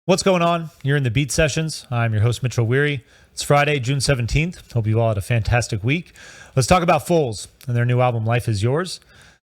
What's going on? You're in the Beat Sessions. I'm your host, Mitchell Weary. It's Friday, June 17th. Hope you all had a fantastic week. Let's talk about Foals and their new album, Life Is Yours.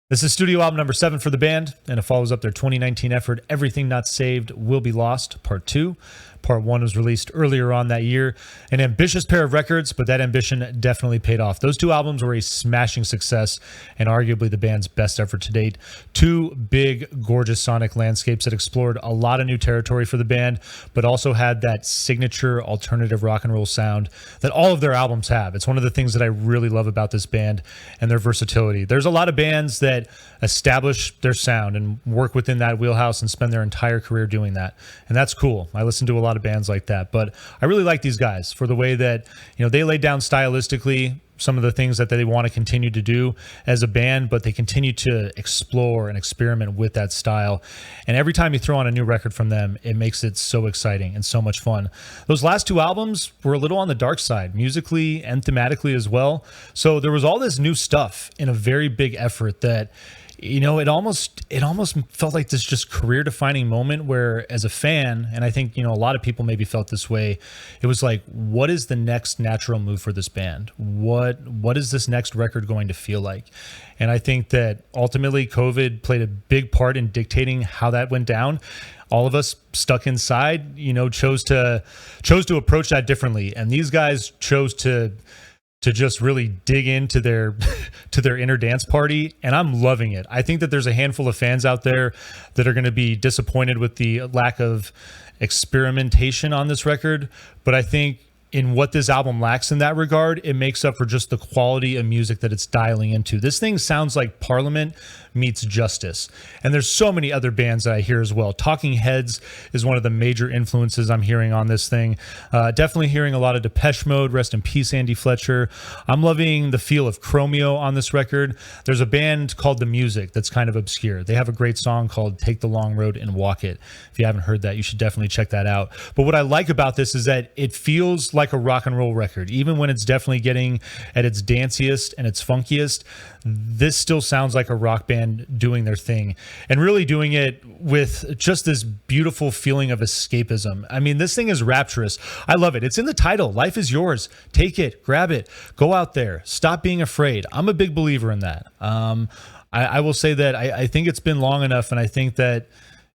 This is studio album number 7 for the band, and it follows up their 2019 effort, Everything Not Saved Will Be Lost, Part 2. Part 1 was released earlier on that year. An ambitious pair of records, but that ambition definitely paid off. Those two albums were a smashing success and arguably the band's best effort to date. Two big, gorgeous sonic landscapes that explored a lot of new territory for the band, but also had that signature alternative rock and roll sound that all of their albums have. It's one of the things that I really love about this band and their versatility. There's a lot of bands that establish their sound and work within that wheelhouse and spend their entire career doing that. And that's cool. I listen to a lot of bands like that, but I really like these guys for the way that, they laid down stylistically some of the things that they want to continue to do as a band, but they continue to explore and experiment with that style. And every time you throw on a new record from them, it makes it so exciting and so much fun. Those last two albums were a little on the dark side, musically and thematically as well. So there was all this new stuff in a very big effort that it almost felt like this just career-defining moment where, as a fan, and I think, a lot of people maybe felt this way, it was like, what is the next natural move for this band? What is this next record going to feel like? And I think that ultimately COVID played a big part in dictating how that went down. All of us stuck inside, chose to approach that differently. And these guys chose to just really dig into their inner dance party, and I'm loving it. I think that there's a handful of fans out there that are going to be disappointed with the lack of experimentation on this record, but I think in what this album lacks in that regard, it makes up for just the quality of music that it's dialing into. This thing sounds like Parliament meets Justice. And there's so many other bands that I hear as well. Talking Heads is one of the major influences I'm hearing on this thing. Definitely hearing a lot of Depeche Mode. Rest in peace, Andy Fletcher. I'm loving the feel of Chromeo on this record. There's a band called The Music that's kind of obscure. They have a great song called Take the Long Road and Walk It. If you haven't heard that, you should definitely check that out. But what I like about this is that it feels like a rock and roll record. Even when it's definitely getting at its danciest and its funkiest, this still sounds like a rock band doing their thing and really doing it with just this beautiful feeling of escapism. I mean, this thing is rapturous. I love it. It's in the title. Life is yours. Take it, grab it, go out there, stop being afraid. I'm a big believer in that. I will say that I think it's been long enough, and I think that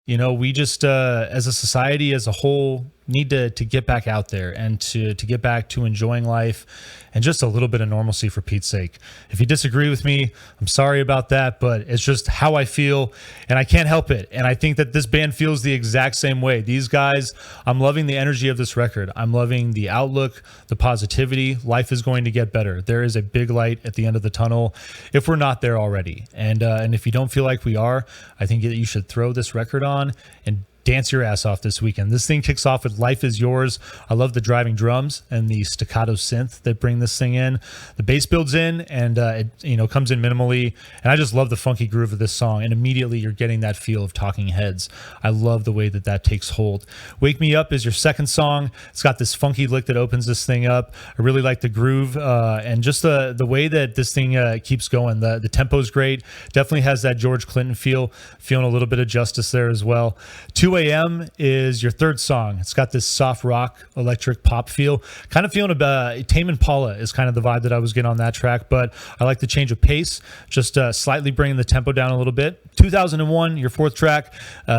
we just as a society as a whole need to get back out there and to get back to enjoying life and just a little bit of normalcy, for Pete's sake. If you disagree with me, I'm sorry about that, but it's just how I feel and I can't help it. And I think that this band feels the exact same way. These guys, I'm loving the energy of this record. I'm loving the outlook, the positivity. Life is going to get better. There is a big light at the end of the tunnel if we're not there already. And if you don't feel like we are, I think that you should throw this record on and dance your ass off this weekend. This thing kicks off with Life Is Yours. I love the driving drums and the staccato synth that bring this thing in. The bass builds in and it comes in minimally. And I just love the funky groove of this song. And immediately you're getting that feel of Talking Heads. I love the way that takes hold. Wake Me Up is your second song. It's got this funky lick that opens this thing up. I really like the groove and just the way that this thing keeps going. The tempo's great. Definitely has that George Clinton feeling a little bit of Justice there as well. 2 a.m. is your third song. It's got this soft rock, electric pop feel. Kind of feeling about Tame Impala is kind of the vibe that I was getting on that track, but I like the change of pace, just slightly bringing the tempo down a little bit. 2001, your fourth track,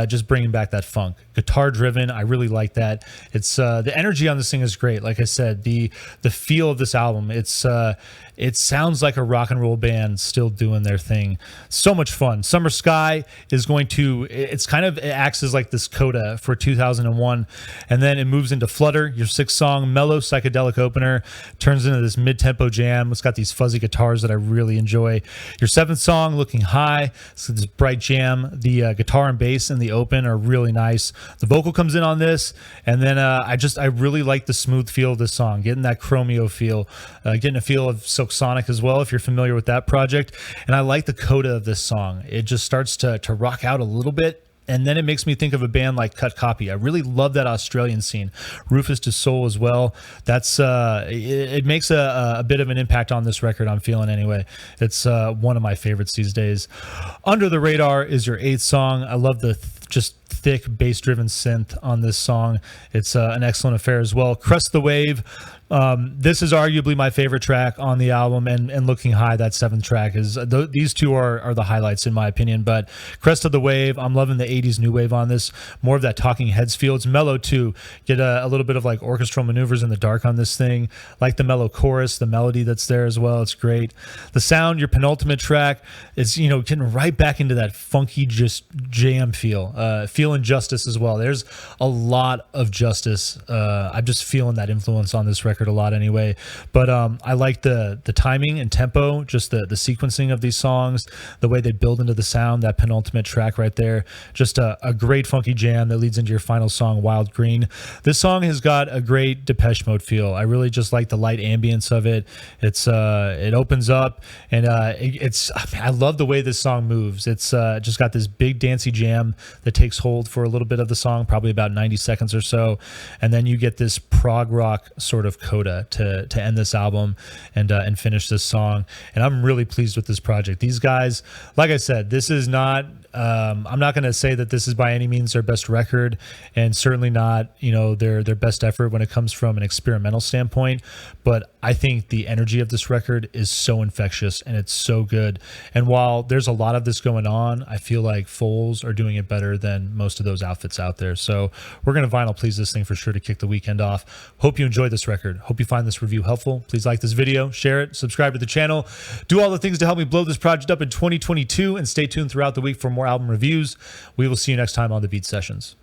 just bringing back that funk. Guitar driven, I really like that. It's the energy on this thing is great. Like I said, the feel of this album, it sounds like a rock and roll band still doing their thing. So much fun. Summer Sky is it acts as like this coda for 2001, and then it moves into Flutter, your sixth song, mellow psychedelic opener, turns into this mid-tempo jam. It's got these fuzzy guitars that I really enjoy. Your seventh song, Looking High, so this bright jam. The guitar and bass in the open are really nice. The vocal comes in on this, and then I really like the smooth feel of this song, getting that Chromeo feel, getting a feel of Silk Sonic as well, if you're familiar with that project. And I like the coda of this song. It just starts to rock out a little bit. And then it makes me think of a band like Cut Copy. I really love that Australian scene. Rufus Du Sol as well. That's it makes a bit of an impact on this record, I'm feeling anyway. It's one of my favorites these days. Under the Radar is your eighth song. I love the thick bass-driven synth on this song. It's an excellent affair as well. Crest the Wave. This is arguably my favorite track on the album, and Looking High, that 7th track, is these two are the highlights in my opinion. But Crest of the Wave, I'm loving the 80s new wave on this. More of that Talking Heads feel. It's mellow too. Get a little bit of like orchestral maneuvers in the dark on this thing. Like the mellow chorus, the melody that's there as well. It's great. The sound, your penultimate track, is getting right back into that funky just jam feel. Feeling Justice as well. There's a lot of Justice. I'm just feeling that influence on this record a lot anyway. But I like the timing and tempo, just the sequencing of these songs, the way they build into the sound. That penultimate track right there, just a great funky jam that leads into your final song, Wild Green. This song has got a great Depeche Mode feel. I really just like the light ambience of it. It opens up, and I love the way this song moves. It's just got this big dancey jam that takes hold for a little bit of the song, probably about 90 seconds or so, and then you get this prog rock sort of coda to end this album and finish this song. And I'm really pleased with this project. These guys, like I said, this is not I'm not going to say that this is by any means their best record, and certainly not their best effort when it comes from an experimental standpoint, but I think the energy of this record is so infectious and it's so good. And while there's a lot of this going on, I feel like Foals are doing it better than most of those outfits out there. So we're going to vinyl please this thing for sure to kick the weekend off. Hope you enjoyed this record. Hope you find this review helpful. Please like this video, share it, subscribe to the channel, do all the things to help me blow this project up in 2022, and stay tuned throughout the week for more album reviews. We will see you next time on the Beat Sessions.